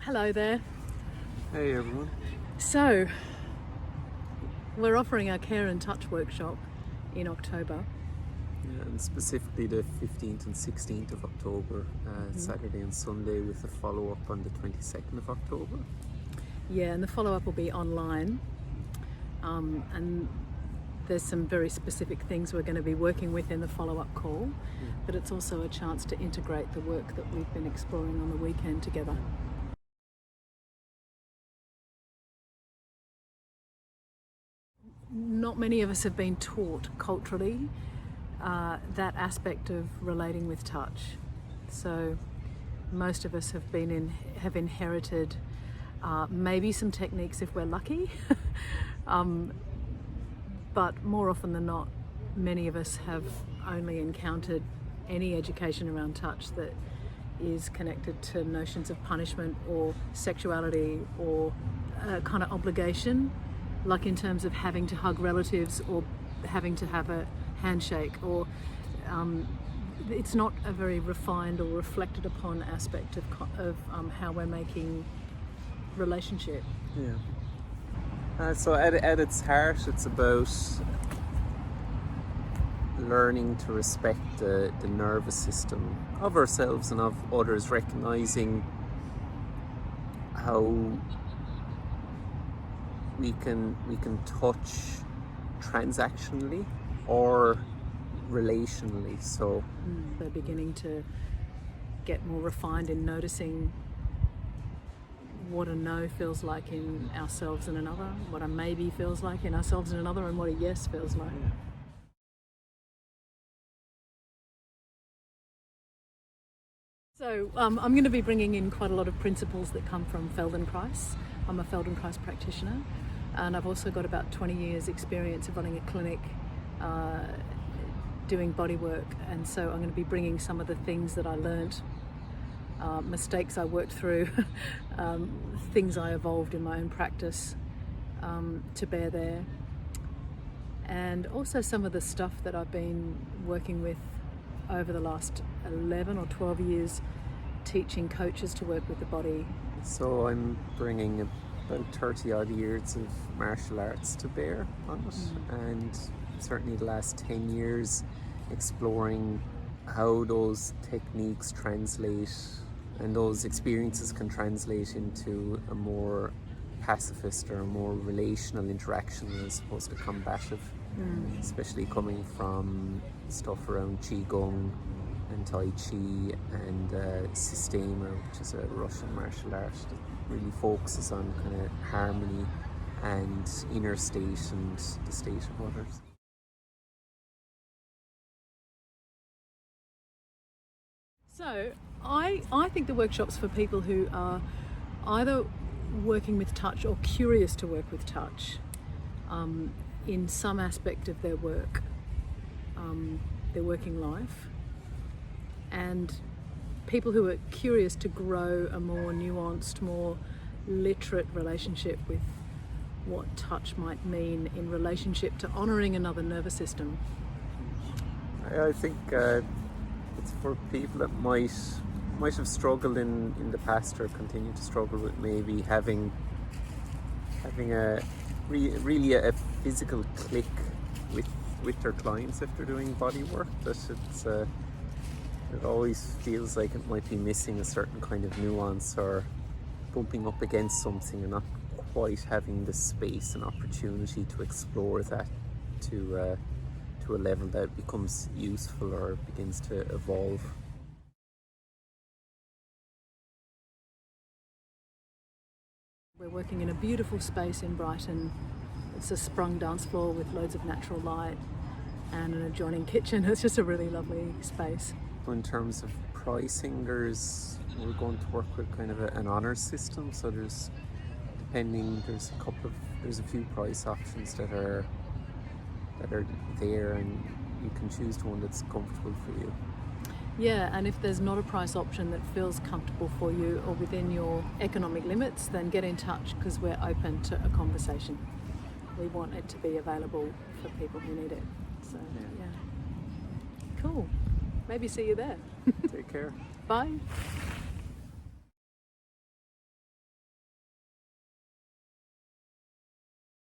Hello there. Hey everyone. So, we're offering our Care and Touch workshop in October. Yeah, and specifically the 15th and 16th of October, Saturday and Sunday, with a follow-up on the 22nd of October. Yeah, and the follow-up will be online. And there's some very specific things we're going to be working with in the follow-up call, but it's also a chance to integrate the work that we've been exploring on the weekend together. Not many of us have been taught culturally that aspect of relating with touch. So most of us have inherited maybe some techniques if we're lucky, but more often than not, many of us have only encountered any education around touch that is connected to notions of punishment or sexuality or kind of obligation, like in terms of having to hug relatives or having to have a handshake, or it's not a very refined or reflected upon aspect of how we're making relationship. Yeah. So at its heart, it's about learning to respect the nervous system of ourselves and of others, recognizing how we can touch transactionally or relationally. So They're beginning to get more refined in noticing what a no feels like in ourselves and another, what a maybe feels like in ourselves and another, and what a yes feels like. So I'm going to be bringing in quite a lot of principles that come from Feldenkrais. I'm a Feldenkrais practitioner, and I've also got about 20 years experience of running a clinic doing body work, and so I'm going to be bringing some of the things that I learnt, mistakes I worked through, things I evolved in my own practice to bear there, and also some of the stuff that I've been working with over the last 11 or 12 years, teaching coaches to work with the body. So I'm bringing about 30 odd years of martial arts to bear on it, and certainly the last 10 years exploring how those techniques translate and those experiences can translate into a more pacifist or a more relational interaction as opposed to combative, especially coming from stuff around Qigong and Tai Chi and Systema, which is a Russian martial art that really focuses on kind of harmony and inner state and the state of others. So I think the workshop's for people who are either working with touch or curious to work with touch in some aspect of their work, their working life, and people who are curious to grow a more nuanced, more literate relationship with what touch might mean in relationship to honouring another nervous system. I think it's for people that might have struggled in the past or continue to struggle with maybe having really a physical click with their clients if they're doing body work, that it always feels like it might be missing a certain kind of nuance or bumping up against something and not quite having the space and opportunity to explore that to a level that becomes useful or begins to evolve. We're working in a beautiful space in Brighton. It's a sprung dance floor with loads of natural light and an adjoining kitchen. It's just a really lovely space. In terms of pricing, we're going to work with kind of an honours system, so there's a few price options that are there, and you can choose the one that's comfortable for you. Yeah, and if there's not a price option that feels comfortable for you or within your economic limits, then get in touch, because we're open to a conversation. We want it to be available for people who need it. So yeah. Cool. Maybe see you there. Take care. Bye.